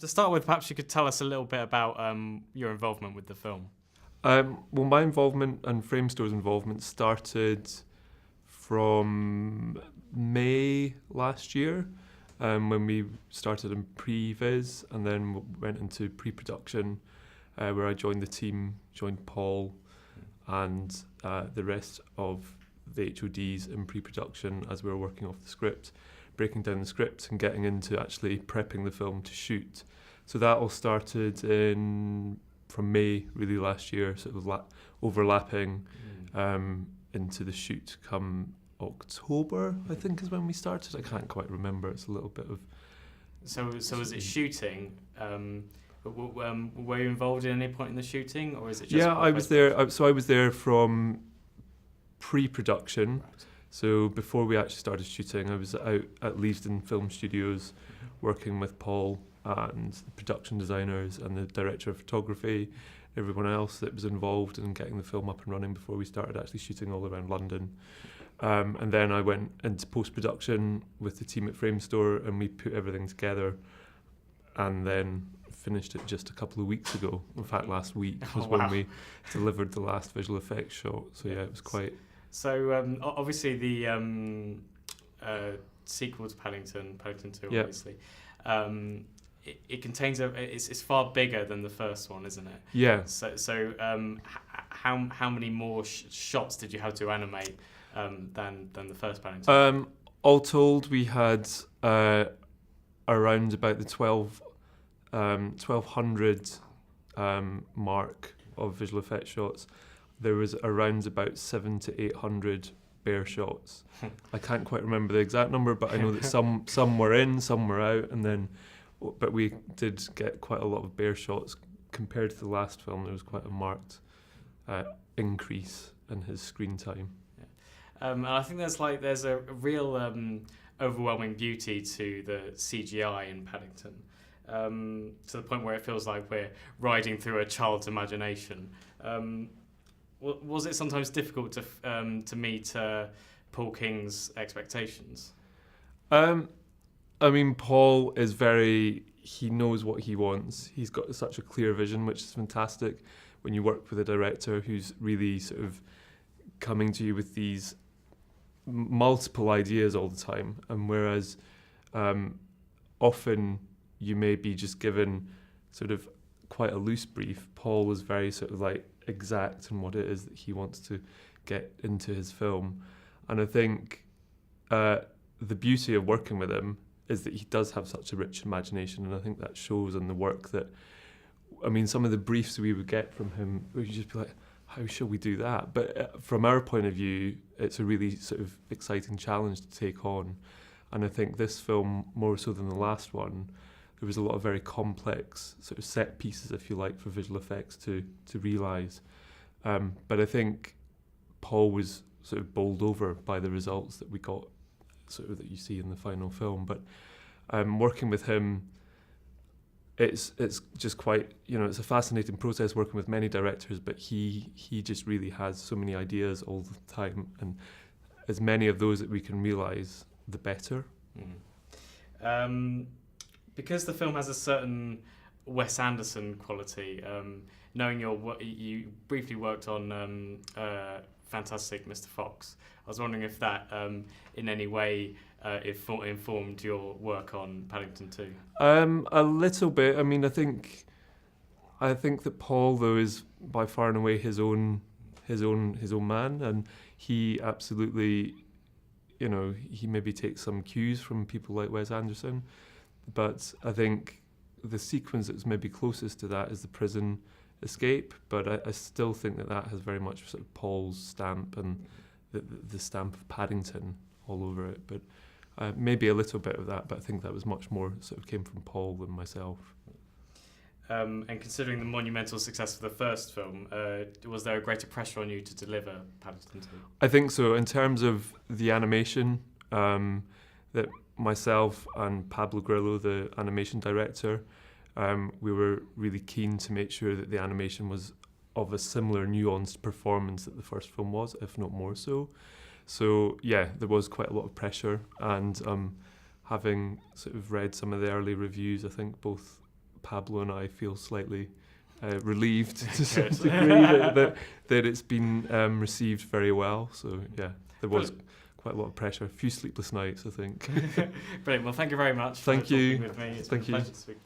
To start with, perhaps you could tell us a little bit about your involvement with the film. Well, my involvement and Framestore's involvement started from May last year, when we started in pre-viz and then went into pre-production, where I joined the team, joined Paul and the rest of the HODs in pre-production as we were working off the script, breaking down the script and getting into actually prepping the film to shoot. So that all started from May really last year, sort of overlapping into the shoot come October, I think is when we started. I can't quite remember. It's a little bit of... So was it shooting? Were you involved at any point in the shooting, or is it just... Yeah, I was there. So I was there from pre-production. Right. So before we actually started shooting, I was out at Leavesden Film Studios working with Paul and the production designers and the director of photography, everyone else that was involved in getting the film up and running before we started actually shooting all around London. And then I went into post-production with the team at Framestore and we put everything together and then finished it just a couple of weeks ago. In fact, last week was when we delivered the last visual effects shot. So yeah, it was quite... So obviously the sequel to Paddington 2, yeah. obviously, it contains it's far bigger than the first one, isn't it? Yeah. So how many more shots did you have to animate than the first Paddington? All told, we had around about the 1,200 mark of visual effects shots. There was around about 700 to 800 bare shots. I can't quite remember the exact number, but I know that some were in, some were out, but we did get quite a lot of bare shots compared to the last film. There was quite a marked increase in his screen time. Yeah. And I think there's a real overwhelming beauty to the CGI in Paddington, to the point where it feels like we're riding through a child's imagination. Was it sometimes difficult to meet Paul King's expectations? I mean, Paul is he knows what he wants. He's got such a clear vision, which is fantastic when you work with a director who's really sort of coming to you with these multiple ideas all the time. And whereas often you may be just given sort of quite a loose brief, Paul is very sort of like exact in what it is that he wants to get into his film. And I think the beauty of working with him is that he does have such a rich imagination, and I think that shows in the work that, I mean, some of the briefs we would get from him, we'd just be like, how shall we do that? But from our point of view, it's a really sort of exciting challenge to take on. And I think this film, more so than the last one, there was a lot of very complex sort of set pieces, if you like, for visual effects to realise. But I think Paul was sort of bowled over by the results that we got, sort of that you see in the final film. But working with him, it's just quite, it's a fascinating process working with many directors, but he just really has so many ideas all the time, and as many of those that we can realise, the better. Because the film has a certain Wes Anderson quality, knowing you briefly worked on Fantastic Mr. Fox, I was wondering if that in any way informed your work on Paddington 2. A little bit. I mean, I think that Paul, though, is by far and away his own man, and he absolutely, he maybe takes some cues from people like Wes Anderson, but I think the sequence that's maybe closest to that is the prison escape, but I still think that has very much sort of Paul's stamp and the stamp of Paddington all over it, but maybe a little bit of that, but I think that was much more sort of came from Paul than myself. And considering the monumental success of the first film, was there a greater pressure on you to deliver Paddington 2? I think so. In terms of the animation, that myself and Pablo Grillo, the animation director, we were really keen to make sure that the animation was of a similar nuanced performance that the first film was, if not more so. So yeah, there was quite a lot of pressure, and having sort of read some of the early reviews, I think both Pablo and I feel slightly relieved to some Good. degree that it's been received very well. So yeah, there was quite a lot of pressure, a few sleepless nights, I think. Brilliant. Well, thank you very much. Thank for you. talking with me. It's Thank been a you. pleasure to speak.